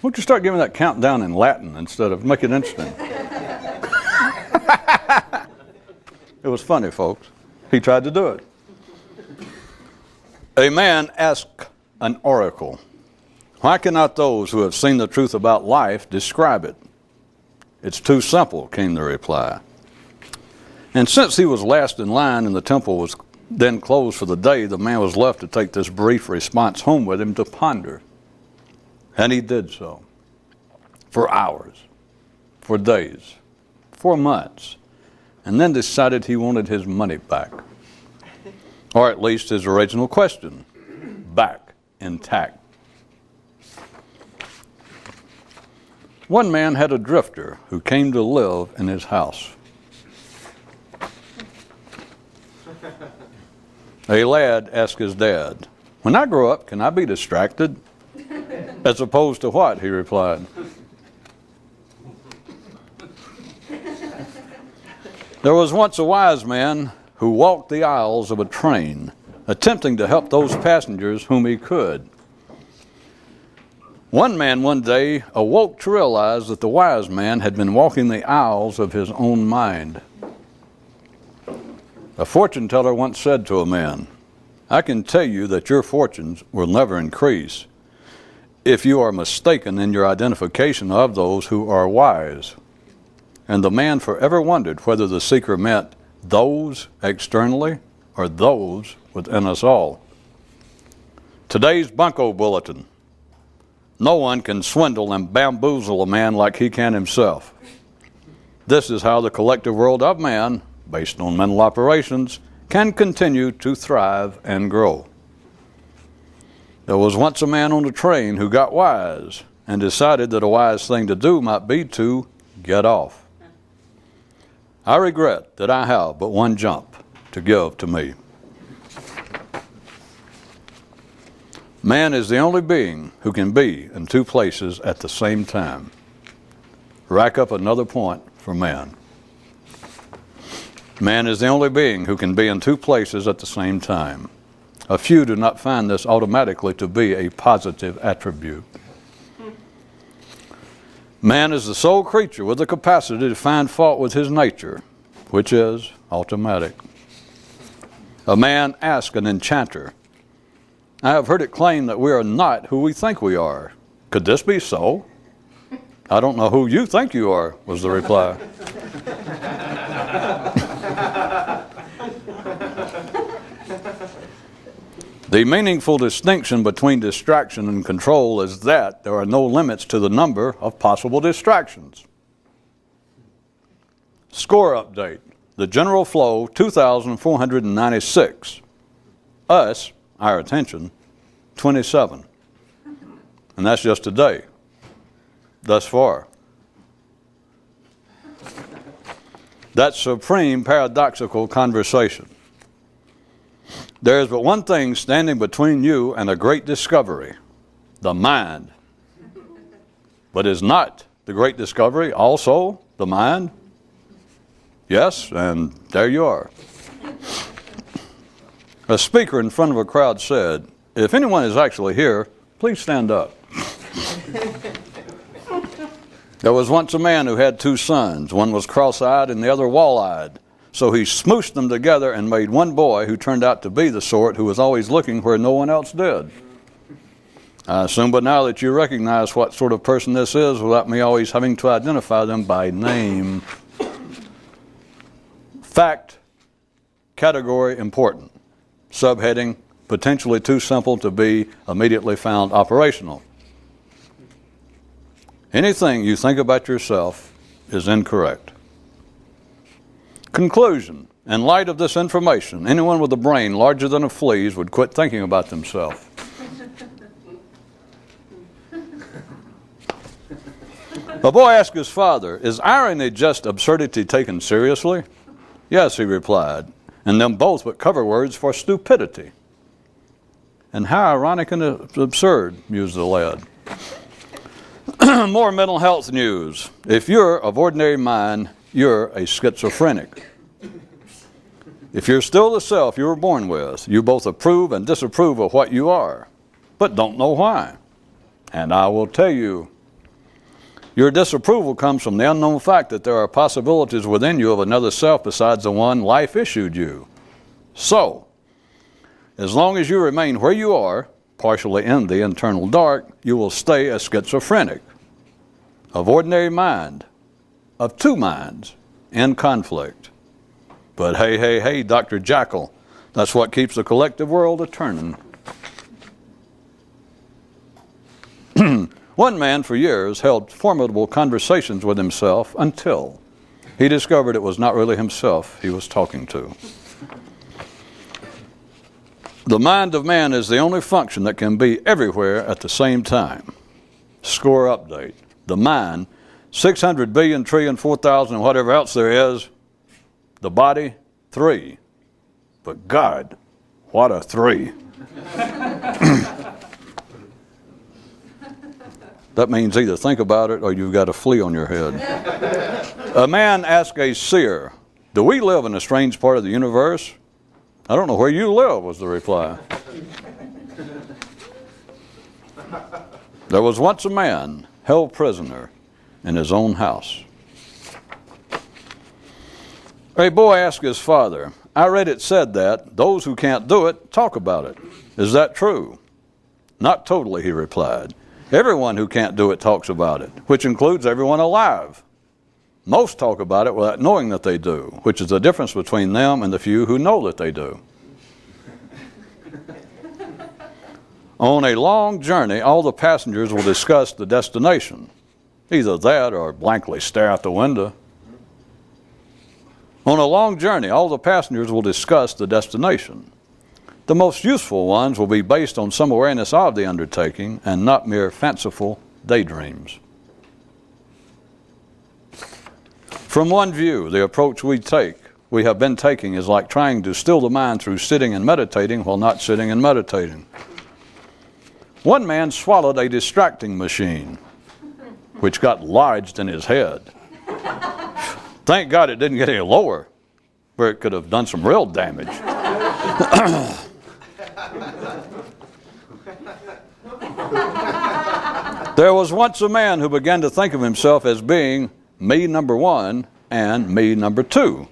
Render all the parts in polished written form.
Why don't you start giving that countdown in Latin instead of make it interesting? It was funny, folks. He tried to do it. A man asked an oracle, "Why cannot those who have seen the truth about life describe it?" "It's too simple," came the reply. And since he was last in line and the temple was then closed for the day, the man was left to take this brief response home with him to ponder. And he did so. For hours, for days, for months, and then decided he wanted his money back. Or at least his original question, back intact. One man had a drifter who came to live in his house. A lad asked his dad, "When I grow up, can I be distracted?" "As opposed to what?" he replied. There was once a wise man who walked the aisles of a train, attempting to help those passengers whom he could. One man one day awoke to realize that the wise man had been walking the aisles of his own mind. A fortune teller once said to a man, "I can tell you that your fortunes will never increase if you are mistaken in your identification of those who are wise." And the man forever wondered whether the seeker meant those externally or those within us all. Today's Bunko Bulletin. No one can swindle and bamboozle a man like he can himself. This is how the collective world of man, based on mental operations, can continue to thrive and grow. There was once a man on a train who got wise and decided that a wise thing to do might be to get off. I regret that I have but one jump to give to me. Man is the only being who can be in two places at the same time. Rack up another point for man. Man is the only being who can be in two places at the same time. A few do not find this automatically to be a positive attribute. Man is the sole creature with the capacity to find fault with his nature, which is automatic. A man asked an enchanter, "I have heard it claimed that we are not who we think we are. Could this be so?" "I don't know who you think you are," was the reply. The meaningful distinction between distraction and control is that there are no limits to the number of possible distractions. Score update. The general flow, 2,496. Us, our attention, 27. And that's just today, thus far. That's supreme paradoxical conversation. There is but one thing standing between you and a great discovery, the mind. But is not the great discovery also the mind? Yes, and there you are. A speaker in front of a crowd said, "If anyone is actually here, please stand up." There was once a man who had two sons. One was cross-eyed and the other wall-eyed. So he smooshed them together and made one boy who turned out to be the sort who was always looking where no one else did. I assume by now that you recognize what sort of person this is without me always having to identify them by name. Fact, category important. Subheading, potentially too simple to be immediately found operational. Anything you think about yourself is incorrect. Conclusion. In light of this information, anyone with a brain larger than a flea's would quit thinking about themselves. A boy asked his father, "Is irony just absurdity taken seriously?" "Yes," he replied, "and them both but cover words for stupidity." "And how ironic and absurd," mused the lad. More mental health news. If you're of ordinary mind, you're a schizophrenic. If you're still the self you were born with, you both approve and disapprove of what you are, but don't know why. And I will tell you Your disapproval comes from the unknown fact that there are possibilities within you of another self besides the one life issued you. So, as long as you remain where you are, partially in the internal dark, you will stay a schizophrenic, of ordinary mind, of two minds, in conflict. But hey, Dr. Jackal, that's what keeps the collective world a-turning. One man for years held formidable conversations with himself until he discovered it was not really himself he was talking to. The mind of man is the only function that can be everywhere at the same time. Score update. The mind, 600 billion trillion 4,000 and whatever else there is. The body, 3. But God, what a 3. That means either think about it or you've got a flea on your head. A man asked a seer, "Do we live in a strange part of the universe?" "I don't know where you live," was the reply. There was once a man held prisoner in his own house. A boy asked his father, "I read it said that those who can't do it talk about it. Is that true?" "Not totally," he replied. "Everyone who can't do it talks about it, which includes everyone alive. Most talk about it without knowing that they do, which is the difference between them and the few who know that they do." On a long journey, all the passengers will discuss the destination. Either that or blankly stare out the window. On a long journey, all the passengers will discuss the destination. The most useful ones will be based on some awareness of the undertaking and not mere fanciful daydreams. From one view, the approach we have been taking is like trying to still the mind through sitting and meditating while not sitting and meditating. One man swallowed a distracting machine, which got lodged in his head. Thank God it didn't get any lower, where it could have done some real damage. There was once a man who began to think of himself as being me number 1 and me number 2,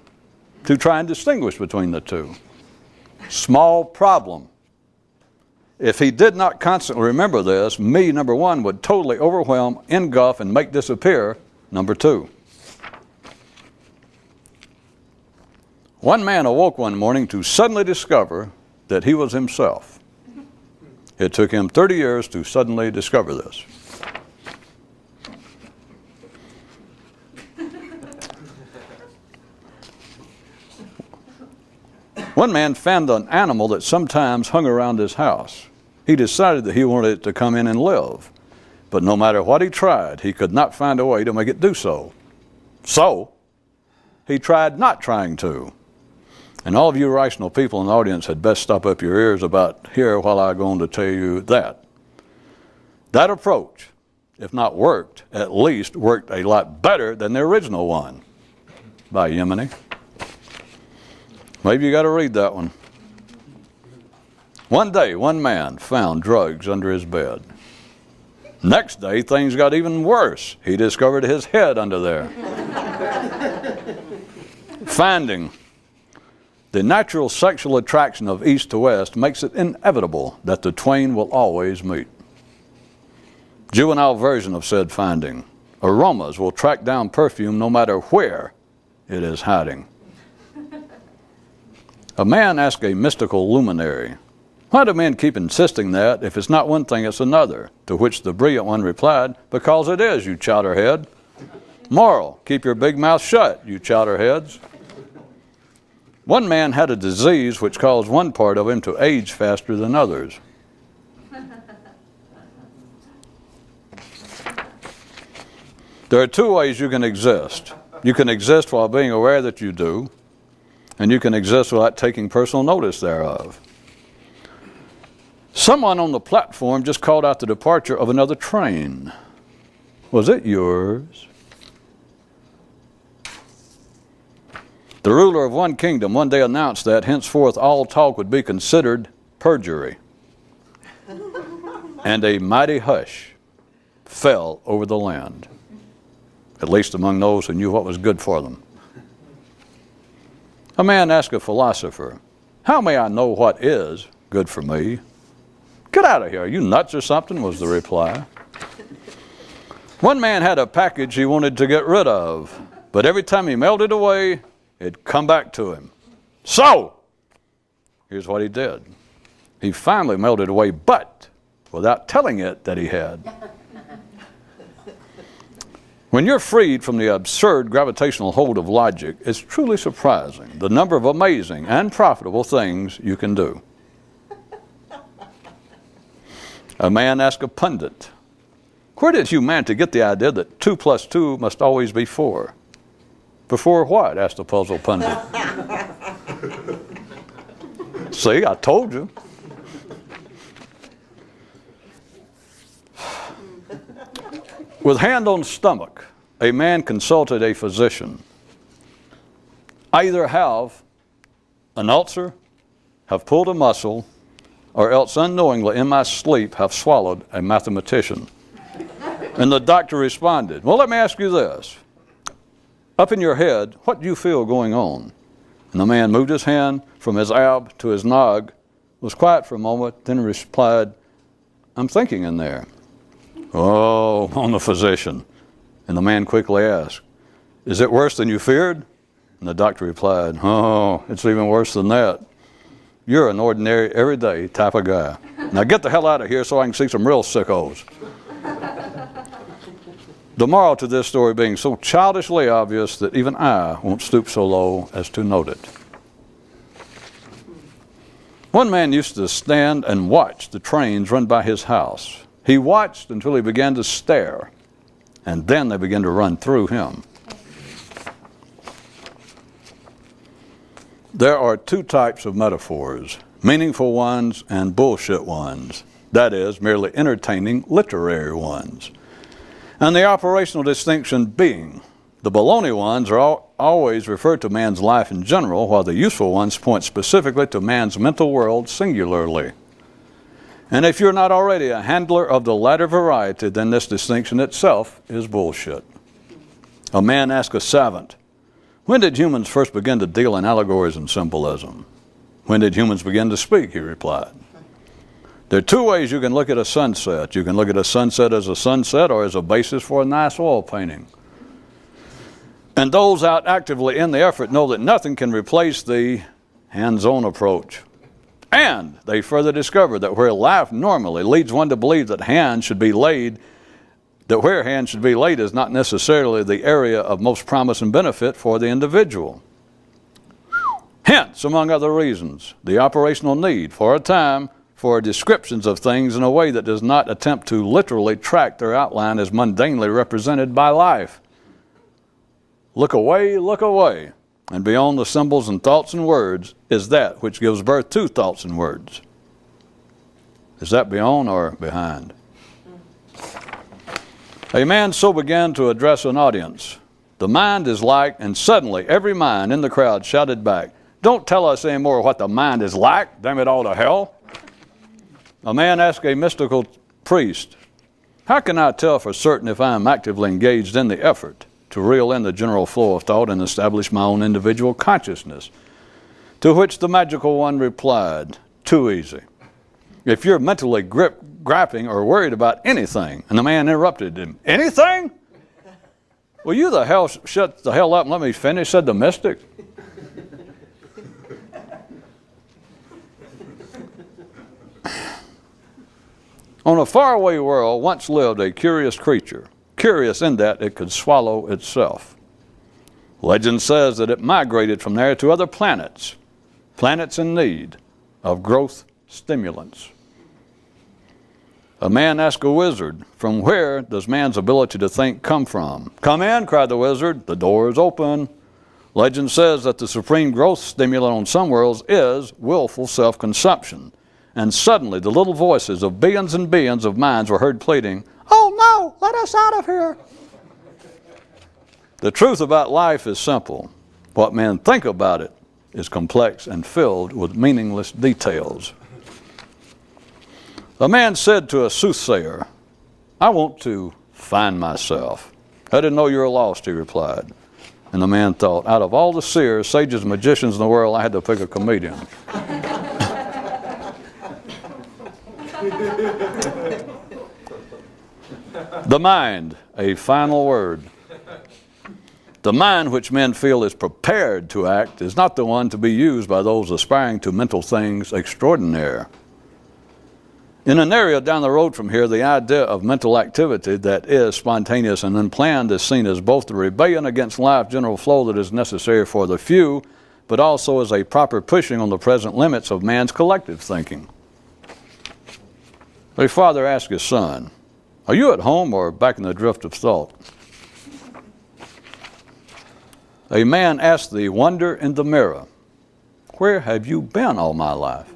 to try and distinguish between the two. Small problem. If he did not constantly remember this, me number 1 would totally overwhelm, engulf, and make disappear number 2. One man awoke one morning to suddenly discover that he was himself. It took him 30 years to suddenly discover this. One man found an animal that sometimes hung around his house. He decided that he wanted it to come in and live, but no matter what he tried, he could not find a way to make it do so. So, he tried not trying to. And all of you rational people in the audience had best stop up your ears about here while I go on to tell you that. That approach, if not worked, at least worked a lot better than the original one. By Yemeni. Maybe you got to read that one. One day, one man found drugs under his bed. Next day, things got even worse. He discovered his head under there. Finding the natural sexual attraction of east to west makes it inevitable that the twain will always meet. Juvenile version of said finding. Aromas will track down perfume no matter where it is hiding. A man asked a mystical luminary, "Why do men keep insisting that if it's not one thing, it's another?" To which the brilliant one replied, "Because it is, you chowderhead." Moral, keep your big mouth shut, you chowderheads. One man had a disease which caused one part of him to age faster than others. There are two ways you can exist. You can exist while being aware that you do, and you can exist without taking personal notice thereof. Someone on the platform just called out the departure of another train. Was it yours? The ruler of one kingdom one day announced that henceforth all talk would be considered perjury. And a mighty hush fell over the land. at least among those who knew what was good for them. A man asked a philosopher, "How may I know what is good for me?" "Get out of here, are you nuts or something?" was the reply. One man had a package he wanted to get rid of, but every time he mailed it away, it'd come back to him. So, here's what he did. He finally mailed it away, but without telling it that he had. When you're freed from the absurd gravitational hold of logic, it's truly surprising the number of amazing and profitable things you can do. A man asked a pundit, "Where did humanity get the idea that 2 plus 2 must always be 4? "Before what?" asked the puzzled pundit. "See, I told you." With hand on stomach, a man consulted a physician. "I either have an ulcer, have pulled a muscle, or else unknowingly in my sleep have swallowed a mathematician." And the doctor responded, "Well, let me ask you this. Up in your head, what do you feel going on?" And the man moved his hand from his ab to his nog, was quiet for a moment, then replied, "I'm thinking in there." "Oh," moaned the physician. And the man quickly asked, "Is it worse than you feared?" And the doctor replied, "Oh, it's even worse than that. You're an ordinary, everyday type of guy. Now get the hell out of here so I can see some real sickos." The moral to this story being so childishly obvious that even I won't stoop so low as to note it. One man used to stand and watch the trains run by his house. He watched until he began to stare, and then they began to run through him. There are 2 types of metaphors, meaningful ones and bullshit ones. That is, merely entertaining literary ones. And the operational distinction being, the baloney ones are always referred to man's life in general, while the useful ones point specifically to man's mental world singularly. And if you're not already a handler of the latter variety, then this distinction itself is bullshit. A man asked a savant, "When did humans first begin to deal in allegories and symbolism?" "When did humans begin to speak?" he replied. There are 2 ways you can look at a sunset. You can look at a sunset as a sunset or as a basis for a nice oil painting. And those out actively in the effort know that nothing can replace the hands-on approach. And they further discover that where life normally leads one to believe that where hands should be laid is not necessarily the area of most promise and benefit for the individual. Hence, among other reasons, the operational need for a time for descriptions of things in a way that does not attempt to literally track their outline as mundanely represented by life. Look away, and beyond the symbols and thoughts and words is that which gives birth to thoughts and words. Is that beyond or behind? A man so began to address an audience. The mind is like, and suddenly every mind in the crowd shouted back, "Don't tell us anymore what the mind is like, damn it all to hell." A man asked a mystical priest, "How can I tell for certain if I am actively engaged in the effort to reel in the general flow of thought and establish my own individual consciousness?" To which the magical one replied, "Too easy. If you're mentally grappling or worried about anything," and the man interrupted him, "Anything? Will you the hell shut the hell up and let me finish," said the mystic. On a faraway world once lived a curious creature, curious in that it could swallow itself. Legend says that it migrated from there to other planets, planets in need of growth stimulants. A man asked a wizard, "From where does man's ability to think come from?" "Come in," cried the wizard, "the door is open." Legend says that the supreme growth stimulant on some worlds is willful self-consumption. And suddenly the little voices of billions and billions of minds were heard pleading, "Oh no, let us out of here." The truth about life is simple. What men think about it is complex and filled with meaningless details. A man said to a soothsayer, "I want to find myself." I didn't know you were lost, he replied. And the man thought, out of all the seers, sages, and magicians in the world, I had to pick a comedian. The mind, a final word. The mind which men feel is prepared to act is not the one to be used by those aspiring to mental things extraordinaire. In an area down the road from here, the idea of mental activity that is spontaneous and unplanned is seen as both the rebellion against life's general flow that is necessary for the few, but also as a proper pushing on the present limits of man's collective thinking. A father asked his son, "Are you at home or back in the drift of thought?" A man asked the wonder in the mirror, "Where have you been all my life?"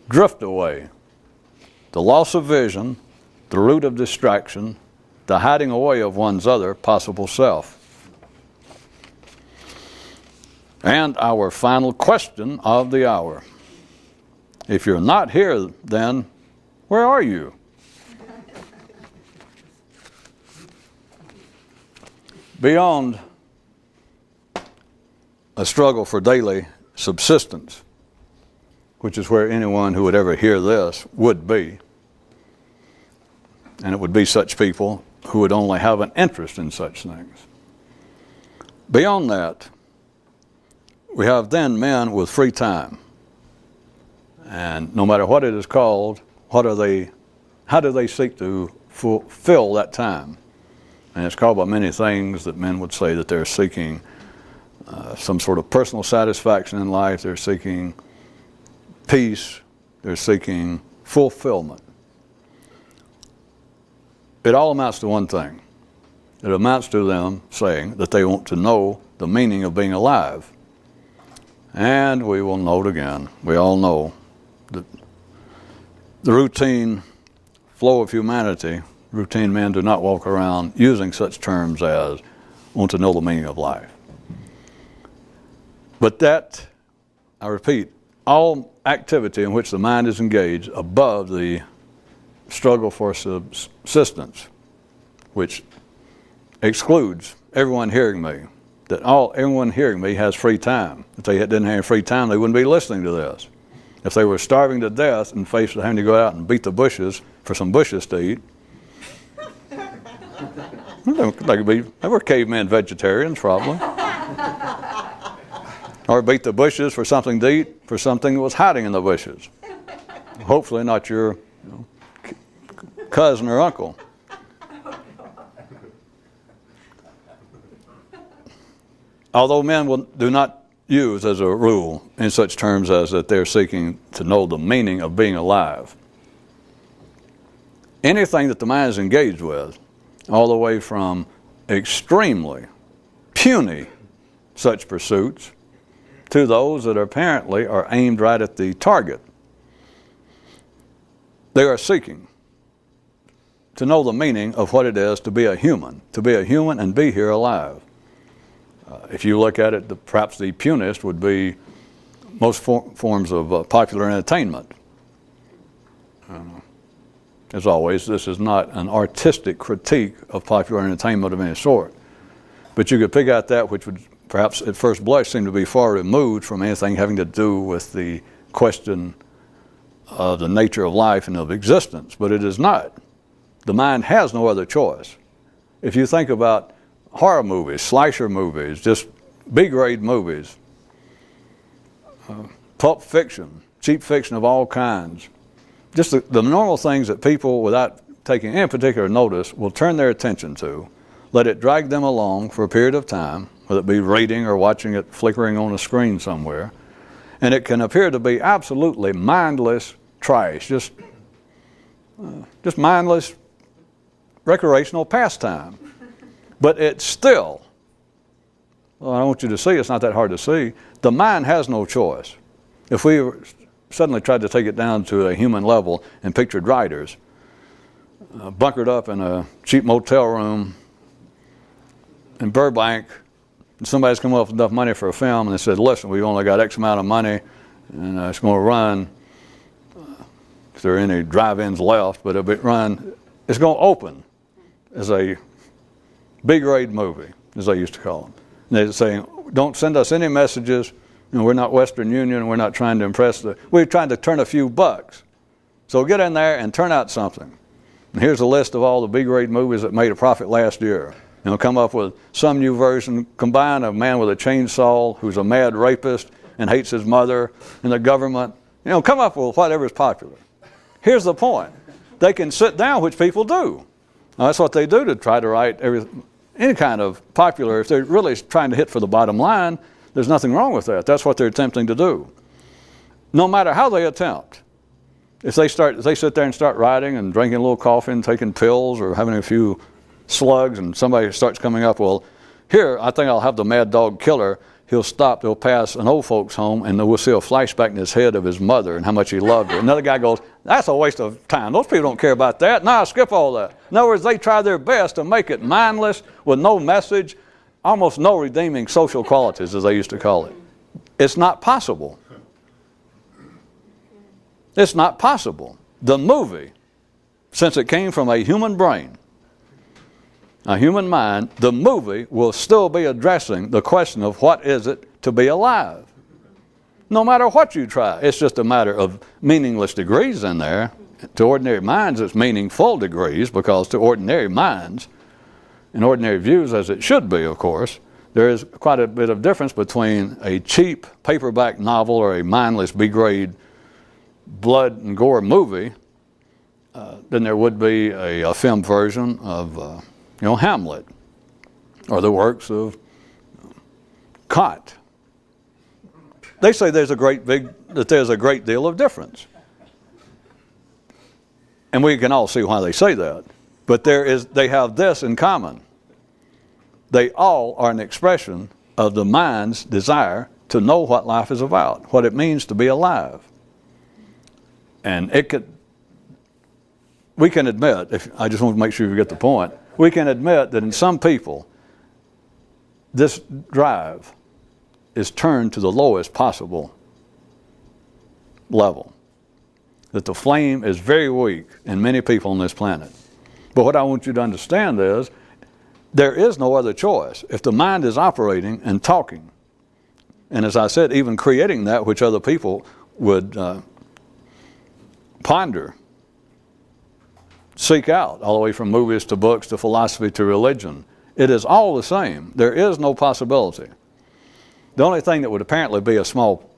Drift away, the loss of vision, the root of distraction, the hiding away of one's other possible self. And our final question of the hour. If you're not here, then where are you? Beyond a struggle for daily subsistence, which is where anyone who would ever hear this would be. And it would be such people who would only have an interest in such things. Beyond that, we have then men with free time. And no matter what it is called, how do they seek to fulfill that time? And it's called by many things that men would say that they're seeking some sort of personal satisfaction in life. They're seeking peace. They're seeking fulfillment. It all amounts to one thing. It amounts to them saying that they want to know the meaning of being alive. And we will note again, we all know that the routine flow of humanity, routine men do not walk around using such terms as want to know the meaning of life. But that, I repeat, all activity in which the mind is engaged above the struggle for subsistence, which excludes everyone hearing me, that everyone hearing me has free time. If they didn't have free time, they wouldn't be listening to this. If they were starving to death and faced with having to go out and beat the bushes for some bushes to eat, they were caveman vegetarians probably. Or beat the bushes for something to eat, for something that was hiding in the bushes. Hopefully not your cousin or uncle. Although men do not use as a rule in such terms as that they're seeking to know the meaning of being alive. Anything that the mind is engaged with, all the way from extremely puny such pursuits to those that apparently are aimed right at the target. They are seeking to know the meaning of what it is to be a human and be here alive. If you look at it, perhaps the puniest would be most forms of popular entertainment. As always, this is not an artistic critique of popular entertainment of any sort. But you could pick out that which would perhaps at first blush seem to be far removed from anything having to do with the question of the nature of life and of existence. But it is not. The mind has no other choice. If you think about horror movies, slasher movies, just B-grade movies, pulp fiction, cheap fiction of all kinds, just the normal things that people, without taking any particular notice, will turn their attention to, let it drag them along for a period of time, whether it be reading or watching it flickering on a screen somewhere, and it can appear to be absolutely mindless trash, just mindless recreational pastime. But it's still, well, I want you to see, it's not that hard to see, the mind has no choice. If we suddenly tried to take it down to a human level and pictured writers bunkered up in a cheap motel room in Burbank, and somebody's come up with enough money for a film and they said, listen, we've only got X amount of money and it's going to run, if there are any drive-ins left, but it'll run, it's going to open as a B-grade movie, as they used to call them. And they're saying, don't send us any messages. You know, we're not Western Union. We're not trying to impress we're trying to turn a few bucks. So get in there and turn out something. And here's a list of all the B-grade movies that made a profit last year. You know, come up with some new version, combine a man with a chainsaw who's a mad rapist and hates his mother and the government. You know, come up with whatever is popular. Here's the point. They can sit down, which people do. Now, that's what they do to try to write any kind of popular. If they're really trying to hit for the bottom line, there's nothing wrong with that. That's what they're attempting to do. No matter how they attempt, if they sit there and start writing and drinking a little coffee and taking pills or having a few slugs, and somebody starts coming up, well, here, I think I'll have the mad dog killer. He'll stop, they'll pass an old folks home, and we'll see a flashback in his head of his mother and how much he loved her. Another guy goes, that's a waste of time. Those people don't care about that. No, skip all that. In other words, they try their best to make it mindless with no message, almost no redeeming social qualities, as they used to call it. It's not possible. It's not possible. The movie, since it came from a human brain, a human mind, the movie will still be addressing the question of what is it to be alive. No matter what you try, it's just a matter of meaningless degrees in there. To ordinary minds, it's meaningful degrees, because to ordinary minds, and ordinary views, as it should be, of course, there is quite a bit of difference between a cheap paperback novel or a mindless B-grade blood and gore movie than there would be a film version of Hamlet, or the works of Kant. They say there's a great deal of difference. And we can all see why they say that. But they have this in common. They all are an expression of the mind's desire to know what life is about, what it means to be alive. And we can admit, I just want to make sure you get the point, we can admit that in some people, this drive is turned to the lowest possible level. That the flame is very weak in many people on this planet. But what I want you to understand is, there is no other choice. If the mind is operating and talking, and as I said, even creating that which other people would ponder, seek out, all the way from movies to books to philosophy to religion, it is all the same. There is no possibility. The only thing that would apparently be a small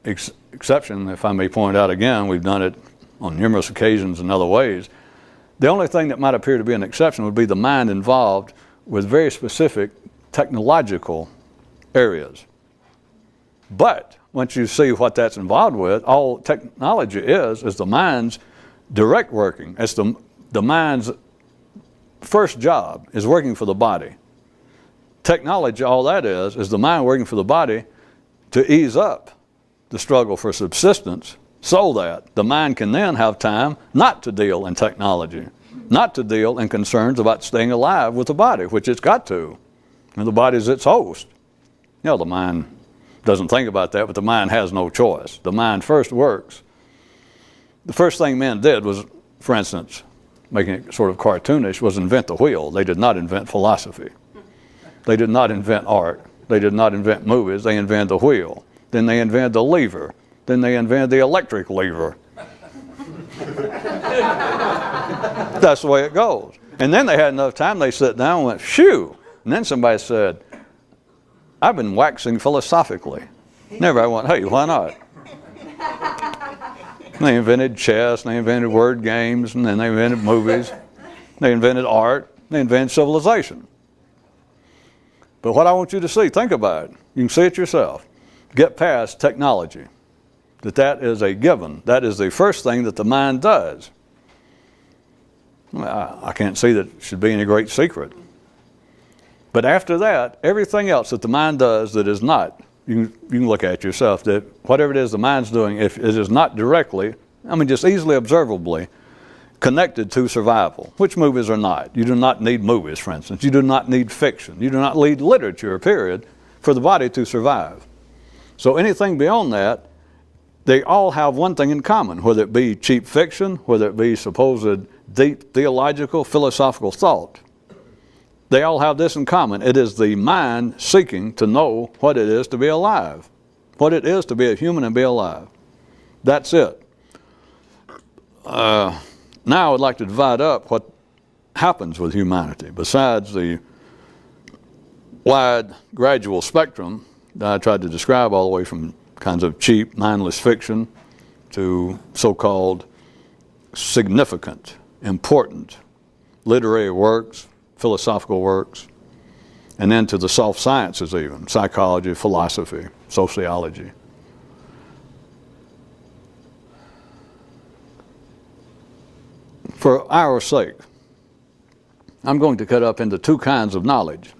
exception, if I may point out again, we've done it on numerous occasions in other ways, the only thing that might appear to be an exception would be the mind involved with very specific technological areas. But once you see what that's involved with, all technology is the mind's direct working. It's the mind's first job is working for the body. Technology, all that is the mind working for the body to ease up the struggle for subsistence, so that the mind can then have time not to deal in technology, not to deal in concerns about staying alive with the body, which it's got to. And the body is its host. The mind doesn't think about that, but the mind has no choice. The mind first works. The first thing men did was, for instance, making it sort of cartoonish, was invent the wheel. They did not invent philosophy. They did not invent art. They did not invent movies. They invented the wheel. Then they invented the lever. Then they invented the electric lever. That's the way it goes. And then they had enough time, they sat down and went, phew. And then somebody said, I've been waxing philosophically. And everybody went, hey, why not? And they invented chess, and they invented word games, and then they invented movies. They invented art. They invented civilization. But what I want you to see, think about it. You can see it yourself. Get past technology. That is a given. That is the first thing that the mind does. I can't see that it should be any great secret. But after that, everything else that the mind does that is not, you can look at yourself, that whatever it is the mind's doing, if it is not directly, just easily observably connected to survival, which movies are not. You do not need movies, for instance. You do not need fiction. You do not need literature, period, for the body to survive. So anything beyond that, they all have one thing in common, whether it be cheap fiction, whether it be supposed deep theological, philosophical thought. They all have this in common. It is the mind seeking to know what it is to be alive, what it is to be a human and be alive. That's it. Now I would like to divide up what happens with humanity besides the wide gradual spectrum that I tried to describe, all the way from kinds of cheap, mindless fiction to so-called significant, important literary works, philosophical works, and then to the soft sciences even, psychology, philosophy, sociology. For our sake, I'm going to cut up into two kinds of knowledge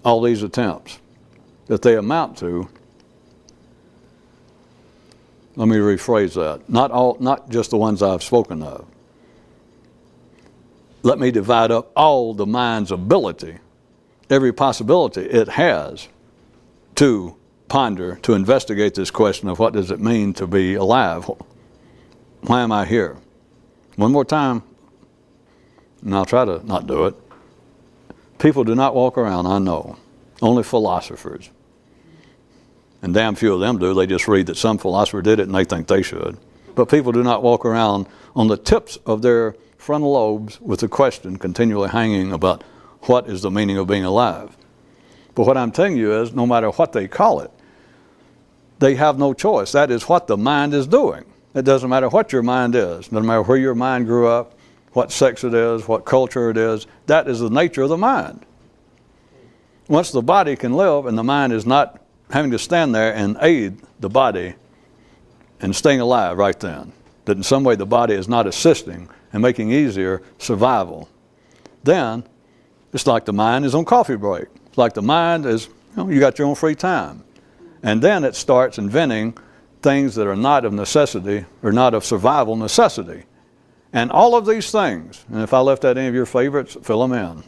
all these attempts, that they amount to, let me rephrase that, not just the ones I've spoken of. Let me divide up all the mind's ability, every possibility it has to ponder, to investigate this question of what does it mean to be alive? Why am I here? One more time, and I'll try to not do it. People do not walk around, I know. Only philosophers. And damn few of them do. They just read that some philosopher did it and they think they should. But people do not walk around on the tips of their frontal lobes with the question continually hanging about what is the meaning of being alive. But what I'm telling you is, no matter what they call it, they have no choice. That is what the mind is doing. It doesn't matter what your mind is. It doesn't matter where your mind grew up, what sex it is, what culture it is. That is the nature of the mind. Once the body can live and the mind is not having to stand there and aid the body in staying alive right then, that in some way the body is not assisting and making easier survival, then it's like the mind is on coffee break. It's like the mind is, you got your own free time. And then it starts inventing things that are not of necessity or not of survival necessity. And all of these things, and if I left out any of your favorites, fill them in.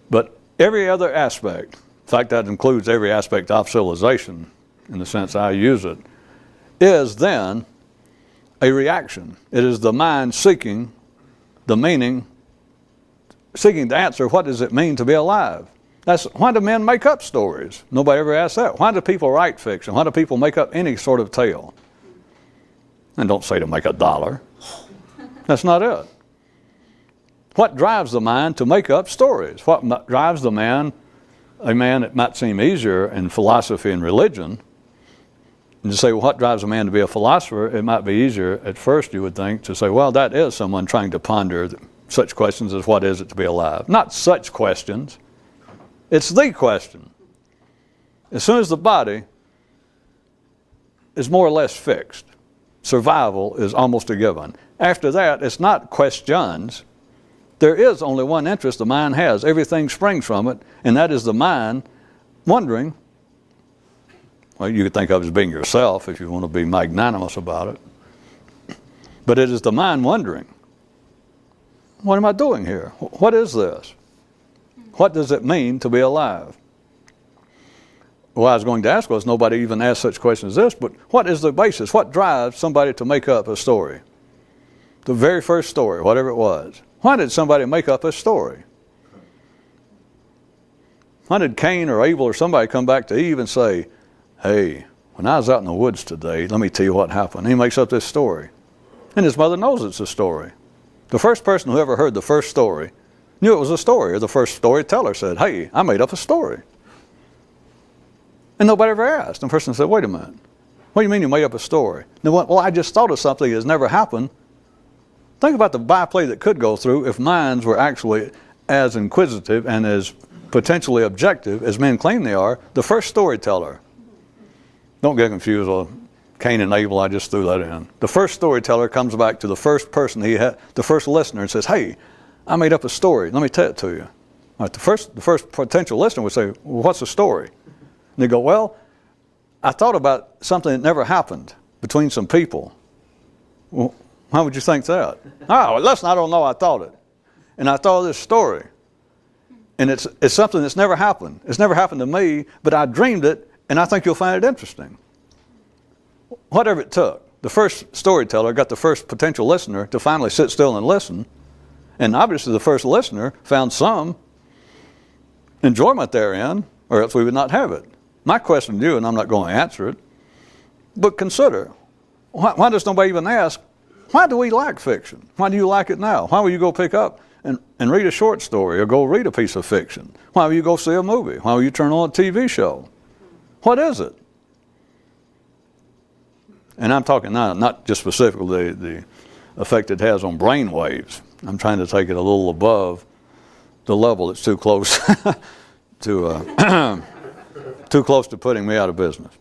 But every other aspect, in fact that includes every aspect of civilization in the sense I use it, is then a reaction. It is the mind seeking the meaning, seeking to answer what does it mean to be alive. That's why do men make up stories? Nobody ever asks that. Why do people write fiction? Why do people make up any sort of tale? And don't say to make $1. That's not it. What drives the mind to make up stories? What drives the man, a man it might seem easier in philosophy and religion, and to say, well, what drives a man to be a philosopher? It might be easier at first, you would think, to say, well, that is someone trying to ponder such questions as what is it to be alive. Not such questions. It's the question. As soon as the body is more or less fixed, survival is almost a given. After that, it's not questions. There is only one interest the mind has. Everything springs from it, and that is the mind wondering. Well, you could think of it as being yourself if you want to be magnanimous about it. But it is the mind wondering, what am I doing here? What is this? What does it mean to be alive? Well, I was going to ask was, nobody even asked such questions as this, but what is the basis? What drives somebody to make up a story? The very first story, whatever it was. Why did somebody make up a story? Why did Cain or Abel or somebody come back to Eve and say, hey, when I was out in the woods today, let me tell you what happened. And he makes up this story. And his mother knows it's a story. The first person who ever heard the first story knew it was a story, or the first storyteller said, hey, I made up a story. And nobody ever asked. And the person said, wait a minute. What do you mean you made up a story? And they went, well, I just thought of something that has never happened. Think about the byplay that could go through if minds were actually as inquisitive and as potentially objective as men claim they are. The first storyteller. Don't get confused with Cain and Abel, I just threw that in. The first storyteller comes back to the first person he had, the first listener, and says, hey, I made up a story. Let me tell it to you. All right, the first potential listener would say, well, what's the story? And they go, well, I thought about something that never happened between some people. Well, how would you think that? Oh, listen, I don't know, I thought it. And I thought of this story. And it's something that's never happened. It's never happened to me, but I dreamed it, and I think you'll find it interesting. Whatever it took, the first storyteller got the first potential listener to finally sit still and listen, And obviously the first listener found some enjoyment therein, or else we would not have it. My question to you, and I'm not going to answer it, but consider, why does nobody even ask, why do we like fiction? Why do you like it now? Why will you go pick up and read a short story or go read a piece of fiction? Why will you go see a movie? Why will you turn on a TV show? What is it? And I'm talking now not just specifically the effect it has on brain waves. I'm trying to take it a little above the level that's too close to too close to putting me out of business.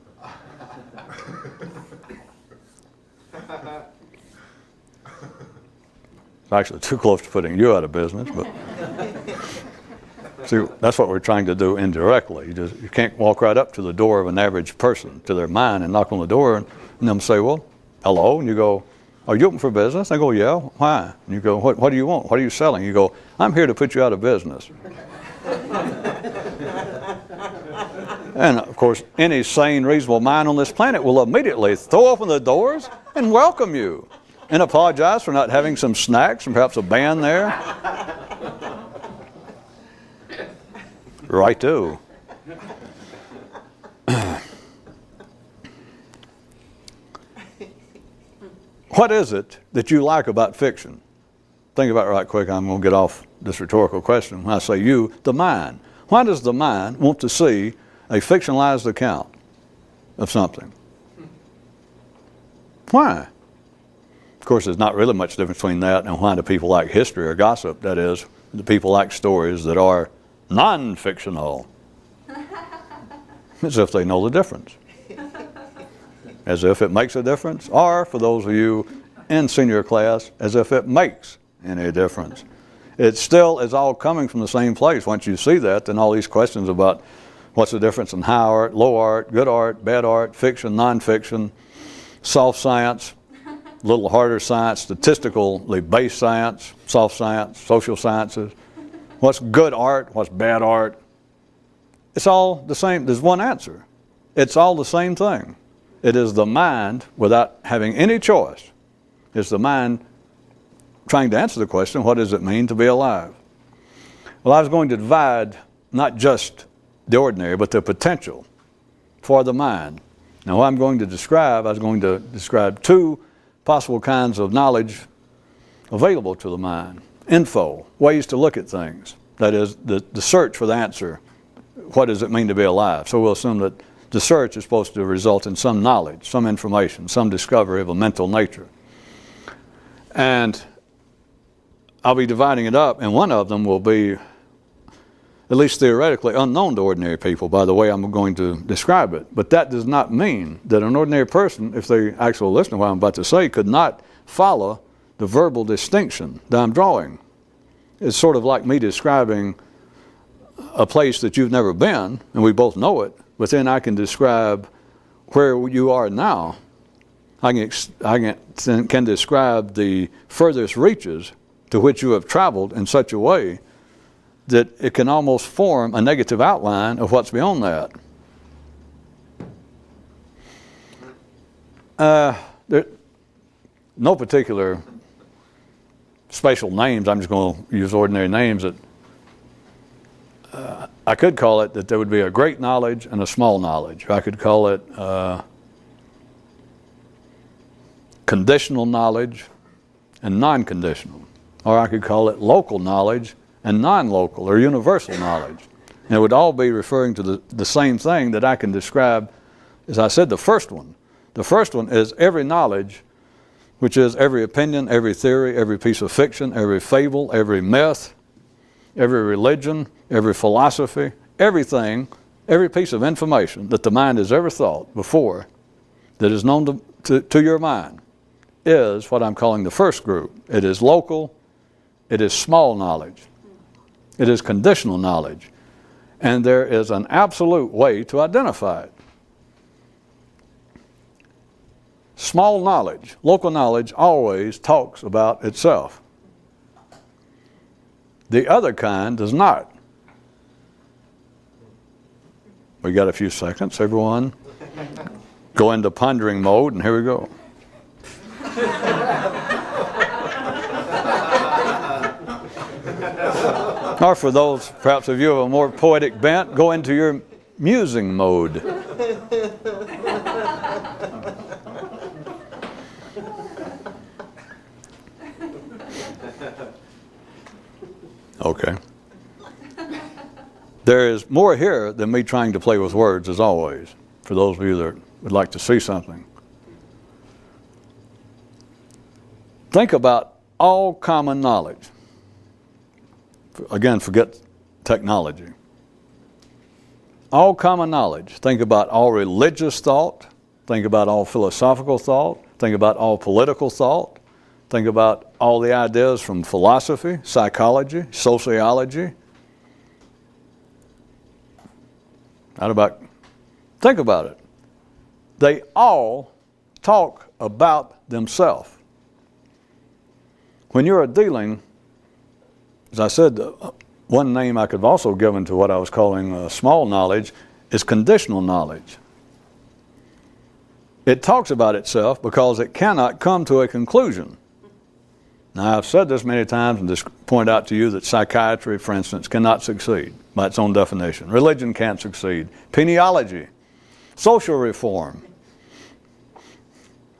It's actually too close to putting you out of business, but see, that's what we're trying to do indirectly. You can't walk right up to the door of an average person, to their mind, and knock on the door, and them say, well, hello, and you go, are you open for business? They go, yeah, why? And you go, what do you want? What are you selling? You go, I'm here to put you out of business. And of course, any sane, reasonable mind on this planet will immediately throw open the doors and welcome you and apologize for not having some snacks and perhaps a band there. Right too. What is it that you like about fiction? Think about it right quick. I'm going to get off this rhetorical question. When I say you, the mind. Why does the mind want to see a fictionalized account of something? Why? Of course, there's not really much difference between that and why do people like history or gossip. That is, the people like stories that are non-fictional. As if they know the difference. As if it makes a difference. Or, for those of you in senior class, as if it makes any difference. It still is all coming from the same place. Once you see that, then all these questions about what's the difference in high art, low art, good art, bad art, fiction, non-fiction, soft science, a little harder science, statistically based science, soft science, social sciences. What's good art? What's bad art? It's all the same. There's one answer. It's all the same thing. It is the mind, without having any choice, it's the mind trying to answer the question, what does it mean to be alive? Well, I was going to divide not just the ordinary, but the potential for the mind. Now, what I'm going to describe, I was going to describe two possible kinds of knowledge available to the mind. Info, ways to look at things. That is, the search for the answer. What does it mean to be alive? So we'll assume that the search is supposed to result in some knowledge, some information, some discovery of a mental nature. And I'll be dividing it up, and one of them will be, at least theoretically, unknown to ordinary people by the way I'm going to describe it. But that does not mean that an ordinary person, if they actually listen to what I'm about to say, could not follow the verbal distinction that I'm drawing. It's sort of like me describing a place that you've never been, and we both know it, but then I can describe where you are now. I can describe the furthest reaches to which you have traveled in such a way that it can almost form a negative outline of what's beyond that. No particular spatial names. I'm just going to use ordinary names. That I could call it that there would be a great knowledge and a small knowledge. I could call it conditional knowledge and non-conditional. Or I could call it local knowledge and non-local or universal knowledge. And it would all be referring to the same thing that I can describe, as I said, the first one. The first one is every knowledge, which is every opinion, every theory, every piece of fiction, every fable, every myth, every religion, every philosophy, everything, every piece of information that the mind has ever thought before that is known to your mind is what I'm calling the first group. It is local, it is small knowledge, it is conditional knowledge, and there is an absolute way to identify it. Small knowledge, local knowledge, always talks about itself. The other kind does not. We got a few seconds. Everyone go into pondering mode, and here we go. Or for those, perhaps of you of a more poetic bent, go into your musing mode. Okay. There is more here than me trying to play with words, as always, for those of you that would like to see something. Think about all common knowledge. Again, forget technology. All common knowledge. Think about all religious thought. Think about all philosophical thought. Think about all political thought. Think about all the ideas from philosophy, psychology, sociology. Think about it. They all talk about themselves. When you are dealing, as I said, one name I could have also given to what I was calling small knowledge is conditional knowledge. It talks about itself because it cannot come to a conclusion. Now, I've said this many times and just point out to you that psychiatry, for instance, cannot succeed by its own definition. Religion can't succeed. Peniology, social reform,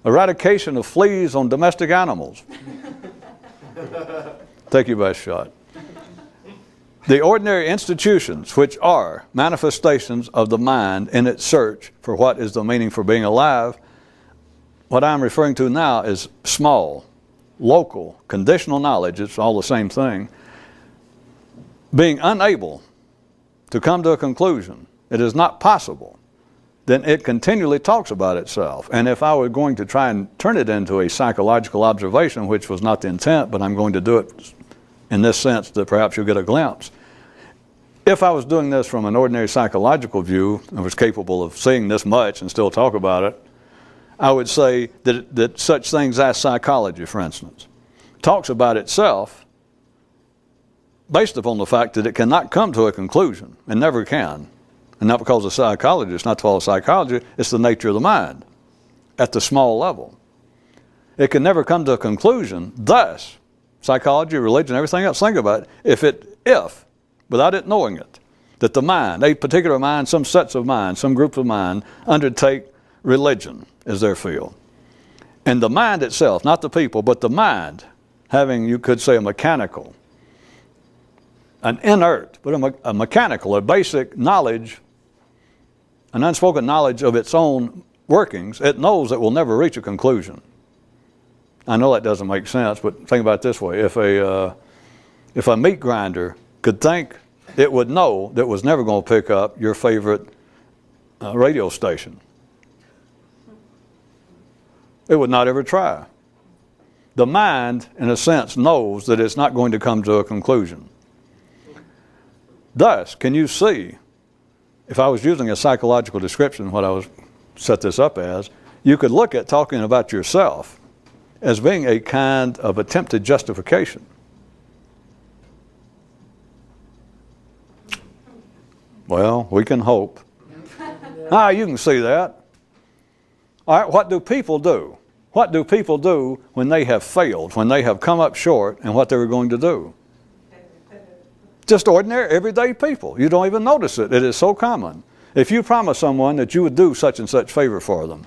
eradication of fleas on domestic animals. Take your best shot. The ordinary institutions, which are manifestations of the mind in its search for what is the meaning for being alive, what I'm referring to now is small, local, conditional knowledge. It's all the same thing. Being unable to come to a conclusion, it is not possible, then it continually talks about itself. And if I were going to try and turn it into a psychological observation, which was not the intent, but I'm going to do it in this sense that perhaps you'll get a glimpse. If I was doing this from an ordinary psychological view, and was capable of seeing this much and still talk about it, I would say that such things as psychology, for instance, talks about itself based upon the fact that it cannot come to a conclusion, and never can. And not because of psychology, it's not to follow psychology, it's the nature of the mind at the small level. It can never come to a conclusion. Thus, psychology, religion, everything else, think about it. If, without it knowing it, that the mind, a particular mind, some sets of mind, some groups of mind, undertake religion as their field. And the mind itself, not the people, but the mind, having, you could say, a mechanical, an inert, but a mechanical, a basic knowledge, an unspoken knowledge of its own workings, it knows it will never reach a conclusion. I know that doesn't make sense, but think about it this way. If a meat grinder could think, it would know that it was never going to pick up your favorite radio station. It would not ever try. The mind, in a sense, knows that it's not going to come to a conclusion. Thus, can you see, if I was using a psychological description, what I was set this up as, you could look at talking about yourself as being a kind of attempted justification. Well, we can hope. You can see that. All right, what do people do? What do people do when they have failed, when they have come up short in what they were going to do? Just ordinary, everyday people. You don't even notice it. It is so common. If you promise someone that you would do such and such favor for them,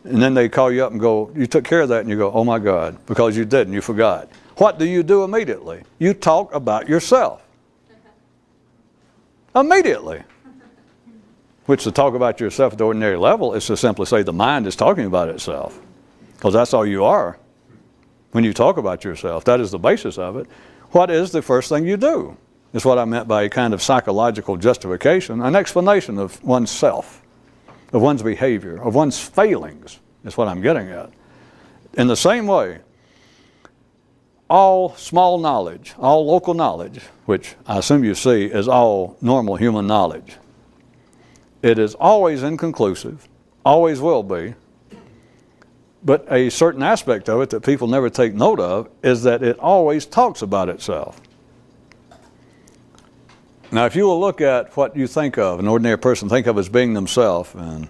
and then they call you up and go, you took care of that, and you go, oh my God, because you didn't, you forgot. What do you do immediately? You talk about yourself. Immediately. Which to talk about yourself at the ordinary level is to simply say the mind is talking about itself. Because that's all you are. When you talk about yourself, that is the basis of it. What is the first thing you do? Is what I meant by a kind of psychological justification, an explanation of one's self, of one's behavior, of one's failings, is what I'm getting at. In the same way, all small knowledge, all local knowledge, which I assume you see is all normal human knowledge, it is always inconclusive, always will be, but a certain aspect of it that people never take note of is that it always talks about itself. Now, if you will look at what you think of, an ordinary person think of as being themselves, and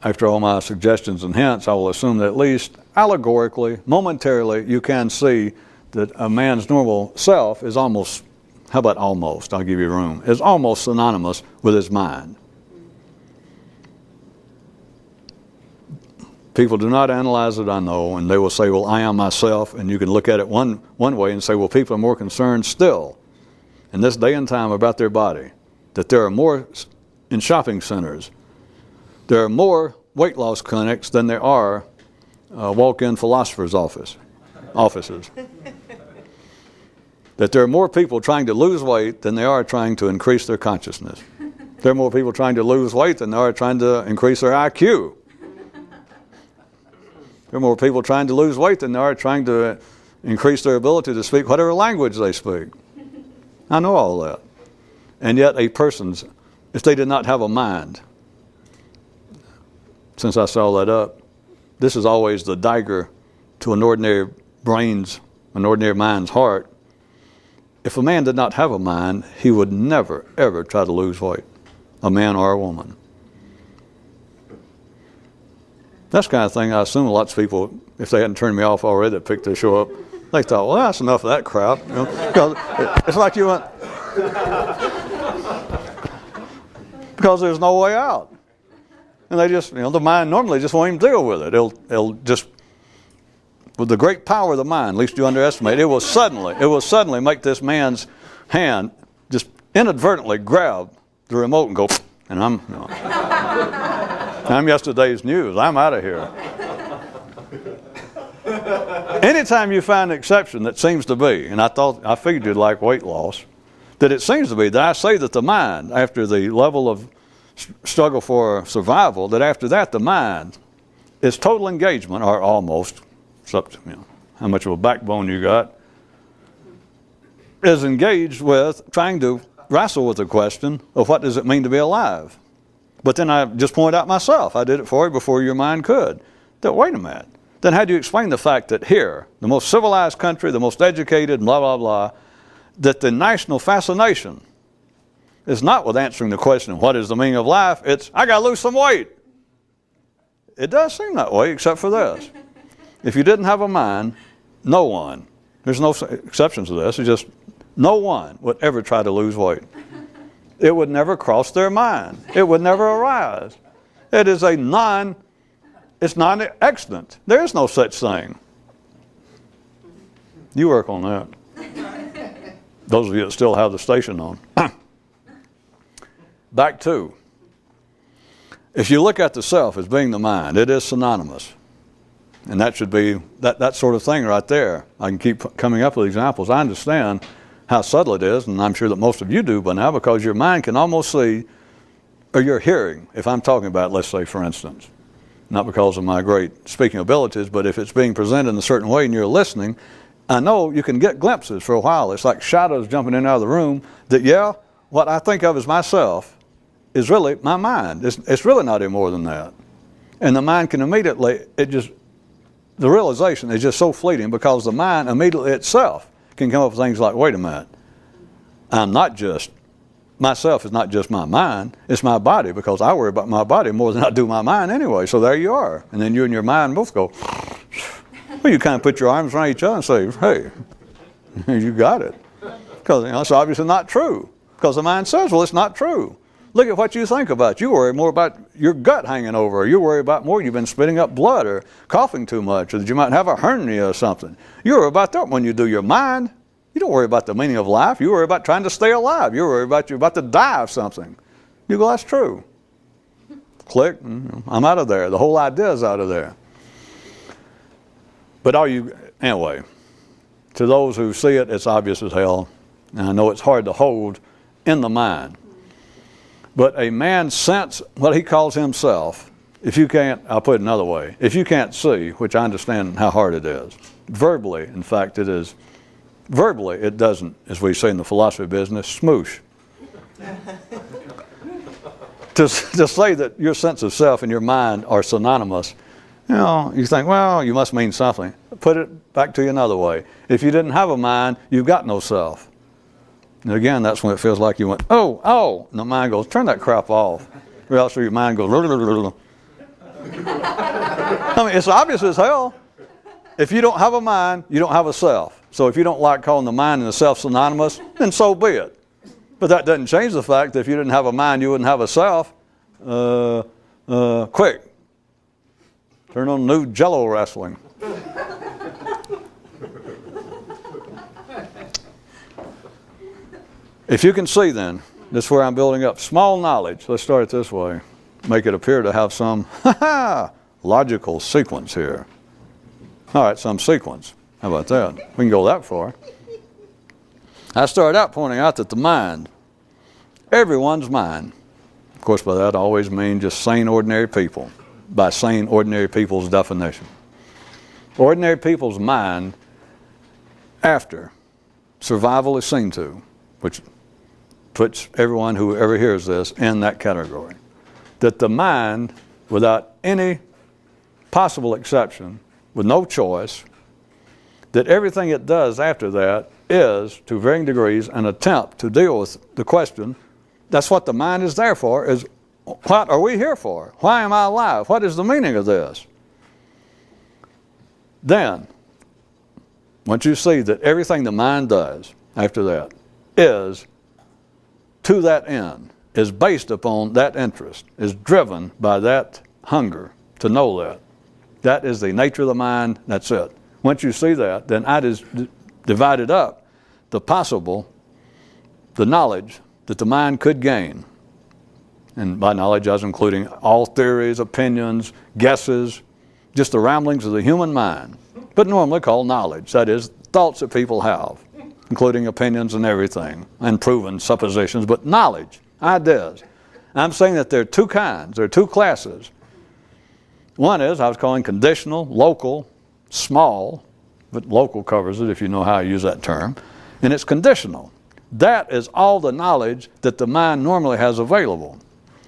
after all my suggestions and hints, I will assume that at least allegorically, momentarily, you can see that a man's normal self is almost how about almost? I'll give you room. Is almost synonymous with his mind. People do not analyze it, I know, and they will say, well, I am myself, and you can look at it one way and say, well, people are more concerned still in this day and time about their body, that there are more in shopping centers, there are more weight loss clinics than there are walk-in philosophers' offices. That there are more people trying to lose weight than there are trying to increase their consciousness. There are more people trying to lose weight than there are trying to increase their IQ. There are more people trying to lose weight than there are trying to increase their ability to speak whatever language they speak. I know all that. And yet a person's, if they did not have a mind, since I saw that up, this is always the dagger to an ordinary mind's heart. If a man did not have a mind, he would never, ever try to lose weight, a man or a woman. That's the kind of thing I assume lots of people, if they hadn't turned me off already, that picked this show up, they thought, well, that's enough of that crap. You know? Because it's like you went, because there's no way out. And they just, the mind normally just won't even deal with it. It'll just, with the great power of the mind, at least you underestimate, it will suddenly make this man's hand just inadvertently grab the remote and go, and I'm yesterday's news. I'm out of here. Anytime you find an exception that seems to be, and I figured you'd like weight loss, that it seems to be that I say that the mind, after the level of struggle for survival, that after that the mind is total engagement, or almost, it's up to how much of a backbone you got, is engaged with trying to wrestle with the question of what does it mean to be alive. But then I just point out myself, I did it for you before your mind could, that wait a minute, then how do you explain the fact that here, the most civilized country, the most educated, blah, blah, blah, that the national fascination is not with answering the question, what is the meaning of life? It's, I got to lose some weight. It does seem that way, except for this. If you didn't have a mind, no one, there's no exceptions to this, it's just no one would ever try to lose weight. It would never cross their mind. It would never arise. It is it's non-existent. There is no such thing. You work on that. Those of you that still have the station on. Back to, if you look at the self as being the mind, it is synonymous. And that should be that sort of thing right there. I can keep coming up with examples. I understand how subtle it is, and I'm sure that most of you do by now, because your mind can almost see, or your hearing, if I'm talking about, let's say, for instance, not because of my great speaking abilities, but if it's being presented in a certain way and you're listening, I know you can get glimpses for a while. It's like shadows jumping in and out of the room that, what I think of as myself is really my mind. It's really not any more than that. And the mind can immediately, the realization is just so fleeting because the mind immediately itself can come up with things like, wait a minute, myself is not just my mind, it's my body, because I worry about my body more than I do my mind anyway, so there you are. And then you and your mind both go, well, you kind of put your arms around each other and say, hey, you got it. Because it's obviously not true, because the mind says, well, it's not true. Look at what you think about. You worry more about your gut hanging over, or you worry about more you've been spitting up blood or coughing too much, or that you might have a hernia or something. You worry about that when you do your mind. You don't worry about the meaning of life. You worry about trying to stay alive. You worry about you're about to die of something. You go, that's true. Click, I'm out of there. The whole idea is out of there. But anyway, to those who see it, it's obvious as hell. And I know it's hard to hold in the mind. But a man's sense, what he calls himself, if you can't, I'll put it another way, if you can't see, which I understand how hard it is, verbally, in fact, it doesn't, as we say in the philosophy business, smoosh. to say that your sense of self and your mind are synonymous, you think, well, you must mean something. Put it back to you another way. If you didn't have a mind, you've got no self. And again, that's when it feels like you went, oh, and the mind goes, turn that crap off. Or else your mind goes, I mean, it's obvious as hell. if you don't have a mind, you don't have a self. So if you don't like calling the mind and the self synonymous, then so be it. But that doesn't change the fact that if you didn't have a mind, you wouldn't have a self. Quick, turn on new Jello wrestling. If you can see then, this is where I'm building up. Small knowledge, let's start it this way. Make it appear to have some logical sequence here. All right, some sequence. How about that? We can go that far. I started out pointing out that the mind, everyone's mind, of course by that I always mean just sane ordinary people, by sane ordinary people's definition. Ordinary people's mind, after survival is seen to, which puts everyone who ever hears this in that category, that the mind, without any possible exception, with no choice, that everything it does after that is, to varying degrees, an attempt to deal with the question. That's what the mind is there for, is what are we here for? Why am I alive? What is the meaning of this? Then, once you see that everything the mind does after that is to that end, is based upon that interest, is driven by that hunger to know that. That is the nature of the mind, that's it. Once you see that, then I just divided up the knowledge that the mind could gain. And by knowledge I was including all theories, opinions, guesses, just the ramblings of the human mind, but normally called knowledge. That is, thoughts that people have, including opinions and everything, and proven suppositions, but knowledge, ideas. I'm saying that there are two kinds, there are two classes. One is, I was calling conditional, local, small, but local covers it if you know how I use that term, and it's conditional. That is all the knowledge that the mind normally has available.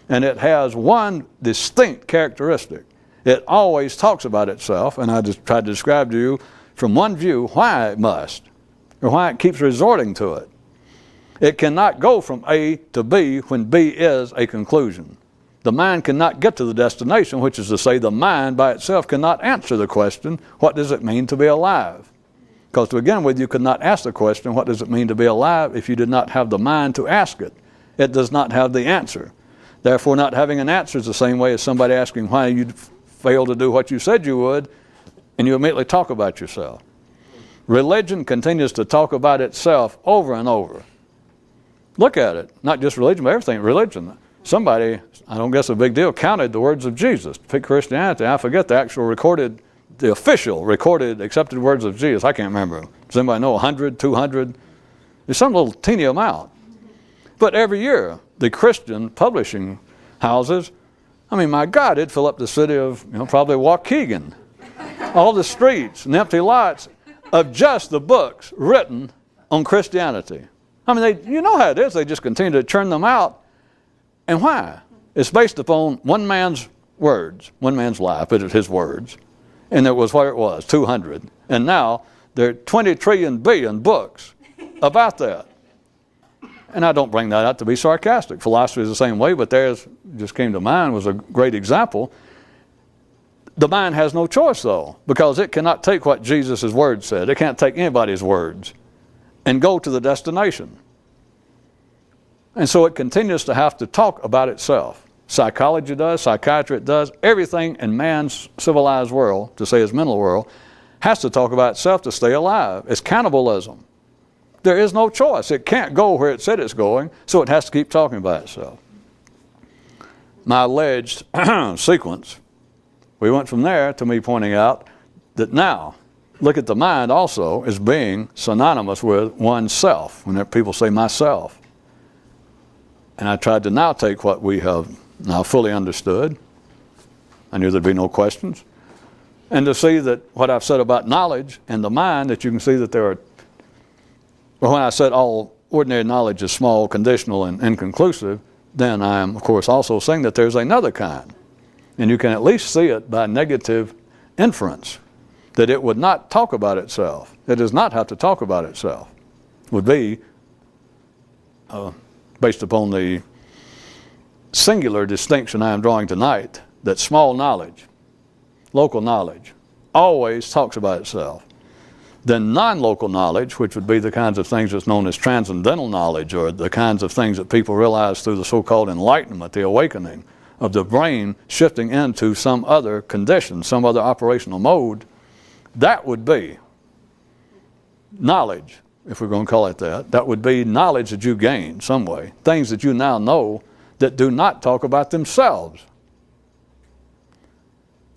And it has one distinct characteristic. It always talks about itself, and I just tried to describe to you from one view why it must, or why it keeps resorting to it. It cannot go from A to B when B is a conclusion. The mind cannot get to the destination, which is to say the mind by itself cannot answer the question, what does it mean to be alive? Because to begin with, you could not ask the question, what does it mean to be alive, if you did not have the mind to ask it. It does not have the answer. Therefore, not having an answer is the same way as somebody asking why you failed to do what you said you would, and you immediately talk about yourself. Religion continues to talk about itself over and over. Look at it. Not just religion, but everything. Religion. Somebody, I don't guess a big deal, counted the words of Jesus to pick Christianity. I forget the actual recorded, the official recorded accepted words of Jesus. I can't remember. Does anybody know? 100, 200? There's some little teeny amount. But every year, the Christian publishing houses, I mean, my God, it'd fill up the city of, probably Waukegan. All the streets and empty lots of just the books written on Christianity. I mean, you know how it is. They just continue to churn them out. And why? It's based upon one man's words, one man's life, but it's his words. And it was what it was, 200. And now there are 20 trillion billion books about that. And I don't bring that out to be sarcastic. Philosophy is the same way, but theirs just came to mind, was a great example. The mind has no choice, though, because it cannot take what Jesus' words said. It can't take anybody's words and go to the destination. And so it continues to have to talk about itself. Psychology does, psychiatry it does, everything in man's civilized world, to say his mental world, has to talk about itself to stay alive. It's cannibalism. There is no choice. It can't go where it said it's going, so it has to keep talking about itself. My alleged sequence, we went from there to me pointing out that now, look at the mind also as being synonymous with oneself. Whenever people say myself. And I tried to now take what we have now fully understood. I knew there'd be no questions. And to see that what I've said about knowledge and the mind, that you can see that there are, well, when I said all ordinary knowledge is small, conditional, and inconclusive, then I am, of course, also saying that there's another kind. And you can at least see it by negative inference, that it would not talk about itself. It does not have to talk about itself. It would be based upon the singular distinction I am drawing tonight, that small knowledge, local knowledge, always talks about itself. Then non-local knowledge, which would be the kinds of things that's known as transcendental knowledge, or the kinds of things that people realize through the so-called enlightenment, the awakening of the brain shifting into some other condition, some other operational mode, that would be knowledge, if we're going to call it that. That would be knowledge that you gain some way, things that you now know that do not talk about themselves.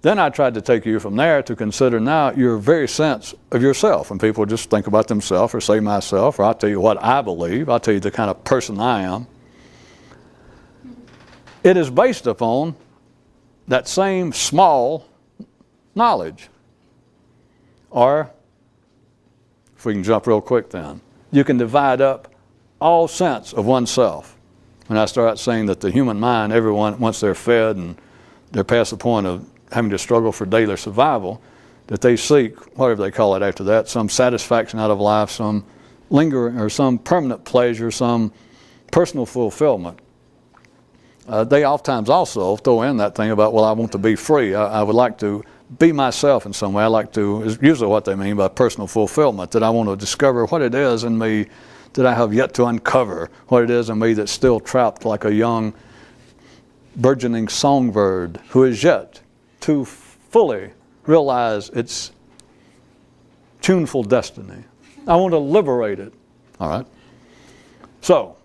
Then I tried to take you from there to consider now your very sense of yourself. When people just think about themselves or say myself, or I'll tell you what I believe, I'll tell you the kind of person I am. It is based upon that same small knowledge. Or, if we can jump real quick then, you can divide up all sense of oneself. When I start saying that the human mind, everyone, once they're fed and they're past the point of having to struggle for daily survival, that they seek, whatever they call it after that, some satisfaction out of life, some lingering or some permanent pleasure, some personal fulfillment. They oftentimes also throw in that thing about, well, I want to be free. I would like to be myself in some way. I like to, is usually what they mean by personal fulfillment, that I want to discover what it is in me that I have yet to uncover, what it is in me that's still trapped like a young burgeoning songbird who is yet to fully realize its tuneful destiny. I want to liberate it. All right? So,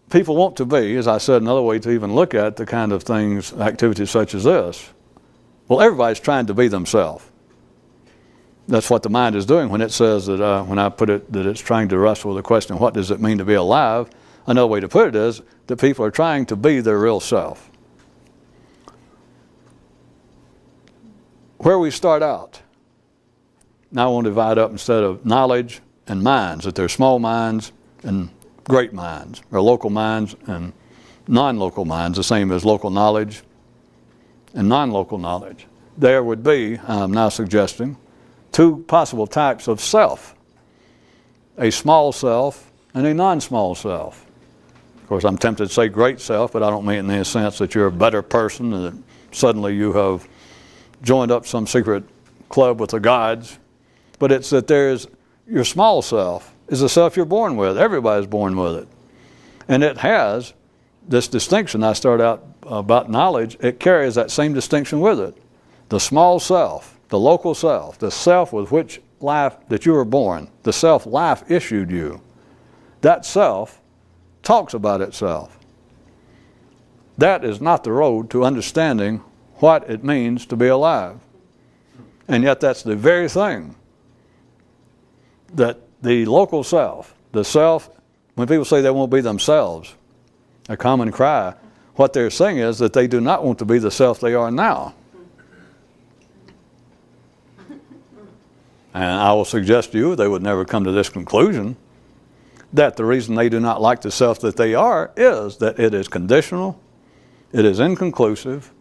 people want to be, as I said, another way to even look at the kind of things, activities such as this. Well, everybody's trying to be themselves. That's what the mind is doing when it says that, when I put it, that it's trying to wrestle with the question, what does it mean to be alive? Another way to put it is that people are trying to be their real self. Where we start out, now I want to divide up instead of knowledge and minds, that there are small minds and great minds, or local minds and non-local minds, the same as local knowledge and non-local knowledge. There would be, I'm now suggesting, two possible types of self, a small self and a non-small self. Of course, I'm tempted to say great self, but I don't mean it in the sense that you're a better person and that suddenly you have joined up some secret club with the gods. But it's that there's your small self is the self you're born with. Everybody's born with it. And it has this distinction. I start out about knowledge. It carries that same distinction with it. The small self, the local self, the self with which life that you were born, the self life issued you, that self talks about itself. That is not the road to understanding what it means to be alive. And yet that's the very thing that the local self, the self, when people say they won't be themselves, a common cry, what they're saying is that they do not want to be the self they are now. And I will suggest to you, they would never come to this conclusion, that the reason they do not like the self that they are is that it is conditional, it is inconclusive,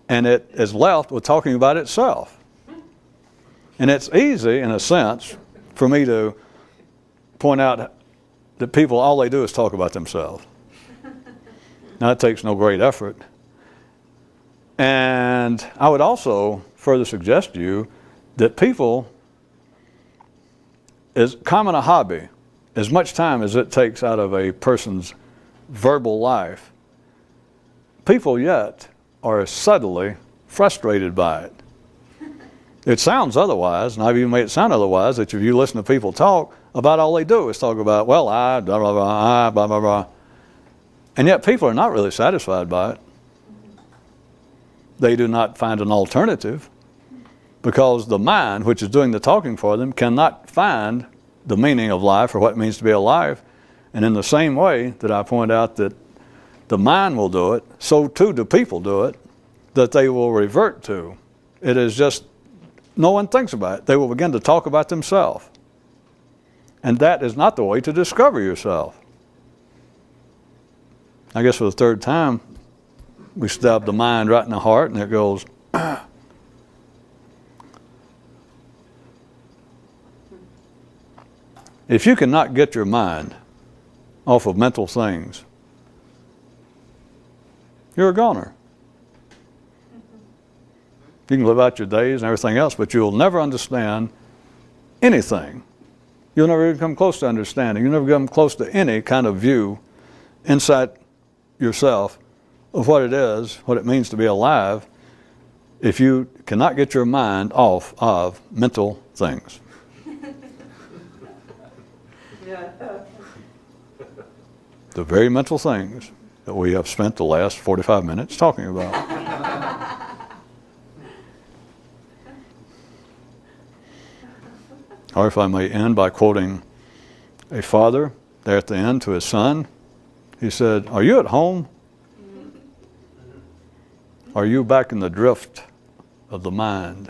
and it is left with talking about itself. And it's easy, in a sense, for me to point out that people, all they do is talk about themselves. Now, it takes no great effort. And I would also further suggest to you that people, as common a hobby, as much time as it takes out of a person's verbal life, people yet are subtly frustrated by it. It sounds otherwise, and I've even made it sound otherwise, that if you listen to people talk, about all they do is talk about, well, I, blah, blah, blah, I, blah, blah, blah. And yet people are not really satisfied by it. They do not find an alternative because the mind, which is doing the talking for them, cannot find the meaning of life or what it means to be alive. And in the same way that I point out that the mind will do it, so too do people do it, that they will revert to. It is just, no one thinks about it. They will begin to talk about themselves. And that is not the way to discover yourself. I guess for the third time, we stab the mind right in the heart, and it goes, if you cannot get your mind off of mental things, you're a goner. You can live out your days and everything else, but you'll never understand anything. You'll never even come close to understanding. You'll never come close to any kind of view, insight yourself of what it is, what it means to be alive, if you cannot get your mind off of mental things. The very mental things that we have spent the last 45 minutes talking about. Or if I may end by quoting a father there at the end to his son, he said, "Are you at home? Are you back in the drift of the mind?"